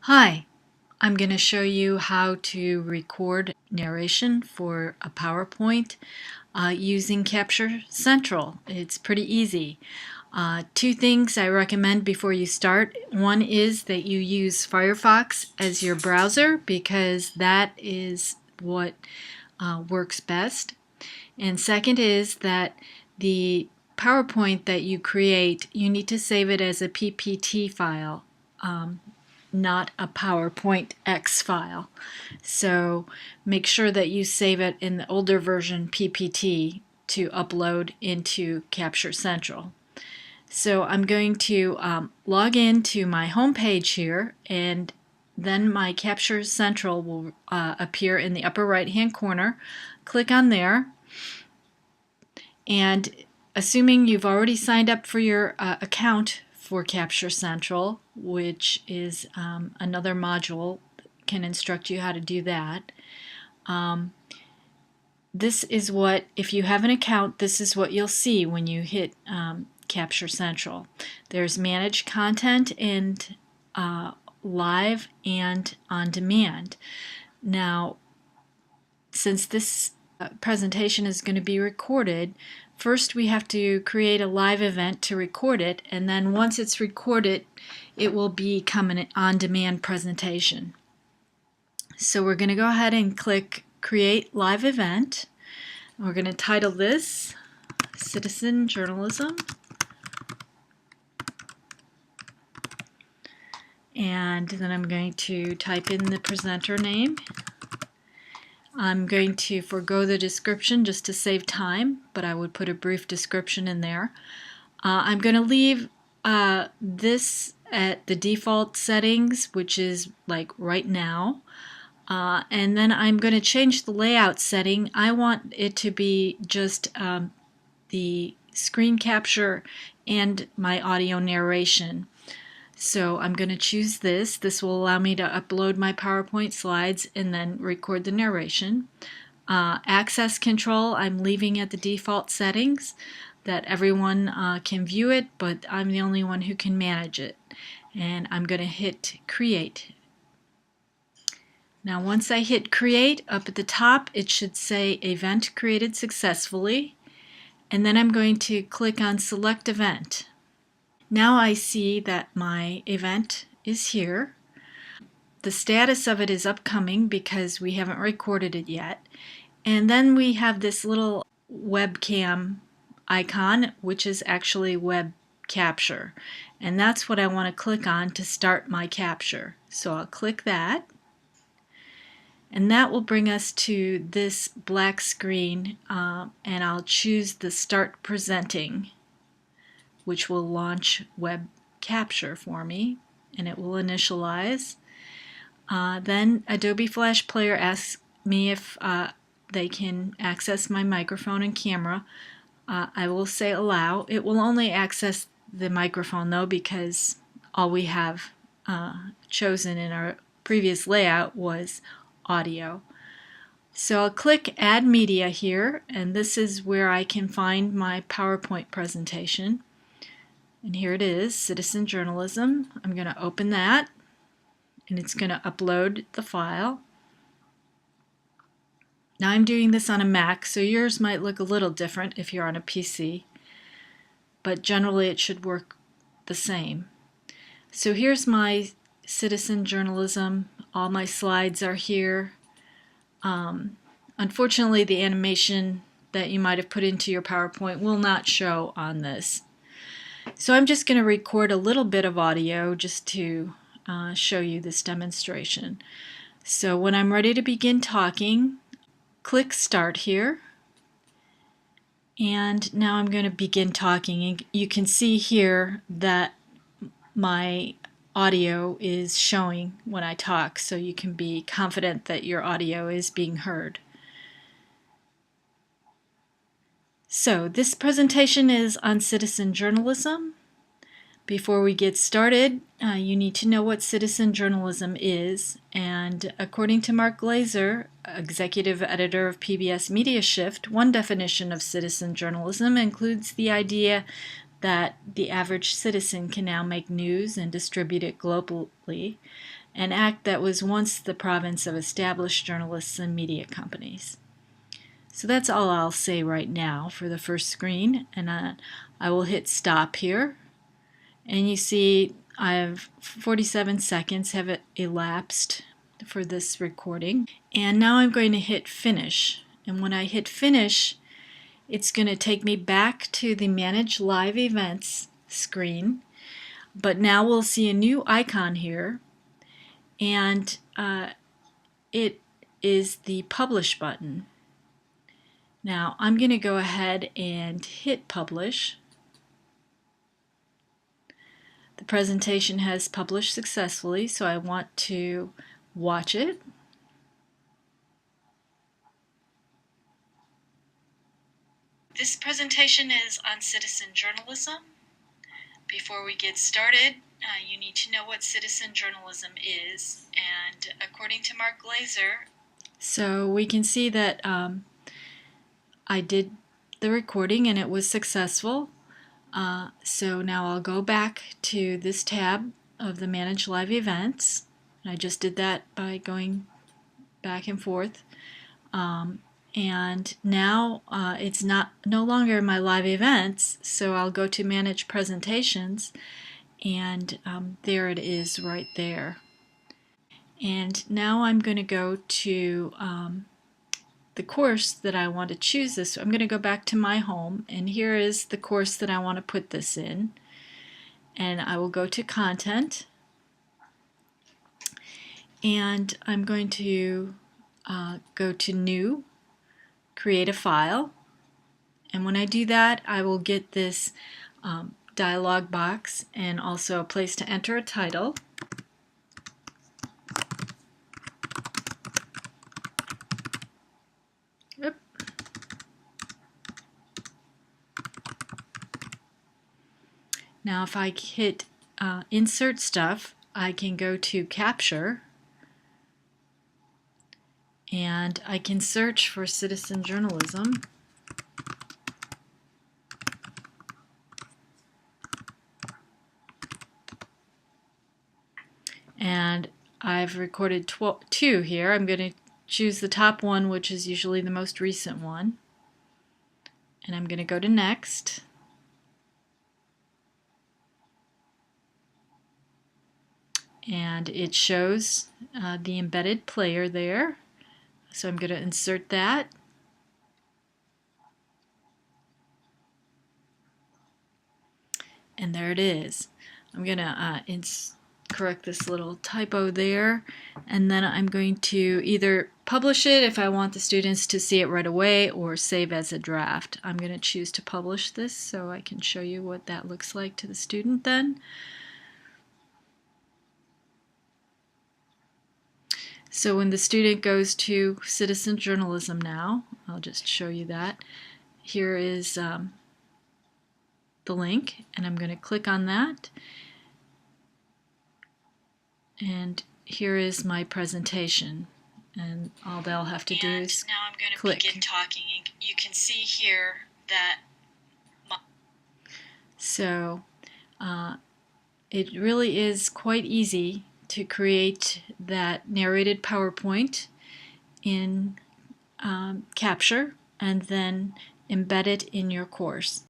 Hi, I'm going to show you how to record narration for a PowerPoint using Capture Central. It's pretty easy. Two things I recommend before you start. One is that you use Firefox as your browser because that is what works best. And second is that the PowerPoint that you create, you need to save it as a PPT file. Not a PowerPoint X file. So make sure that you save it in the older version PPT to upload into Capture Central. So I'm going to log into my home page here, and then my Capture Central will appear in the upper right hand corner. Click on there, and assuming you've already signed up for your account for Capture Central, which is another module, can instruct you how to do that. This is what, if you have an account, this is what you'll see when you hit Capture Central. There's Manage Content and Live and On Demand. Now, since this presentation is going to be recorded, first we have to create a live event to record it, and then once it's recorded, it will become an on-demand presentation. So we're going to go ahead and click Create Live Event. We're going to title this Citizen Journalism. And then I'm going to type in the presenter name. I'm going to forego the description just to save time, but I would put a brief description in there. I'm going to leave this at the default settings, which is like right now. And then I'm going to change the layout setting. I want it to be just the screen capture and my audio narration. So I'm going to choose this. This will allow me to upload my PowerPoint slides and then record the narration. Access control, I'm leaving at the default settings that everyone can view it, but I'm the only one who can manage it. And I'm going to hit Create. Now once I hit Create, up at the top it should say Event Created Successfully. And then I'm going to click on Select Event. Now I see that my event is here. The status of it is upcoming because we haven't recorded it yet. And then we have this little webcam icon, which is actually web capture. And that's what I want to click on to start my capture. So I'll click that. And that will bring us to this black screen, and I'll choose the Start Presenting, which will launch web capture for me, and it will initialize. Then Adobe Flash Player asks me if they can access my microphone and camera. I will say allow. It will only access the microphone though, because all we have chosen in our previous layout was audio. So I'll click Add Media here, and this is where I can find my PowerPoint presentation. And here it is, Citizen Journalism. I'm going to open that, and it's going to upload the file. Now I'm doing this on a Mac, so yours might look a little different if you're on a PC, but generally it should work the same. So here's my Citizen Journalism. All my slides are here. Unfortunately, the animation that you might have put into your PowerPoint will not show on this. So I'm just going to record a little bit of audio just to show you this demonstration. So when I'm ready to begin talking, click Start here. And now I'm going to begin talking. And you can see here that my audio is showing when I talk, so you can be confident that your audio is being heard. So this presentation is on citizen journalism. Before we get started, you need to know what citizen journalism is, and according to Mark Glazer, executive editor of PBS Media Shift, one definition of citizen journalism includes the idea that the average citizen can now make news and distribute it globally, an act that was once the province of established journalists and media companies. So that's all I'll say right now for the first screen, and I will hit stop here. And you see I have 47 seconds have elapsed for this recording. And now I'm going to hit finish. And when I hit finish, it's going to take me back to the Manage Live Events screen. But now we'll see a new icon here, and it is the Publish button. Now I'm going to go ahead and hit Publish. The presentation has published successfully, so I want to watch it. This presentation is on citizen journalism. Before we get started, you need to know what citizen journalism is, and according to Mark Glazer, so we can see that I did the recording and it was successful. So now I'll go back to this tab of the Manage Live Events. I just did that by going back and forth. And now it's no longer my live events, so I'll go to Manage Presentations, and there it is right there. And now I'm going to go to the course that I want to choose this. I'm going to go back to my home, and here is the course that I want to put this in. And I will go to Content, and I'm going to go to New, create a file, and when I do that I will get this dialog box and also a place to enter a title. Oop. Now if I hit insert stuff, I can go to capture, and I can search for citizen journalism. And I've recorded 2 here. I'm going to choose the top one, which is usually the most recent one. And I'm going to go to Next. And it shows the embedded player there. So I'm going to insert that. And there it is. I'm going to correct this little typo there, and then I'm going to either publish it if I want the students to see it right away, or save as a draft. I'm going to choose to publish this so I can show you what that looks like to the student then. So when the student goes to citizen journalism now, I'll just show you that. Here is the link, and I'm going to click on that. And here is my presentation, and all they'll have to do is now I'm going to click. Begin talking. You can see here that so it really is quite easy to create that narrated PowerPoint in Capture and then embed it in your course.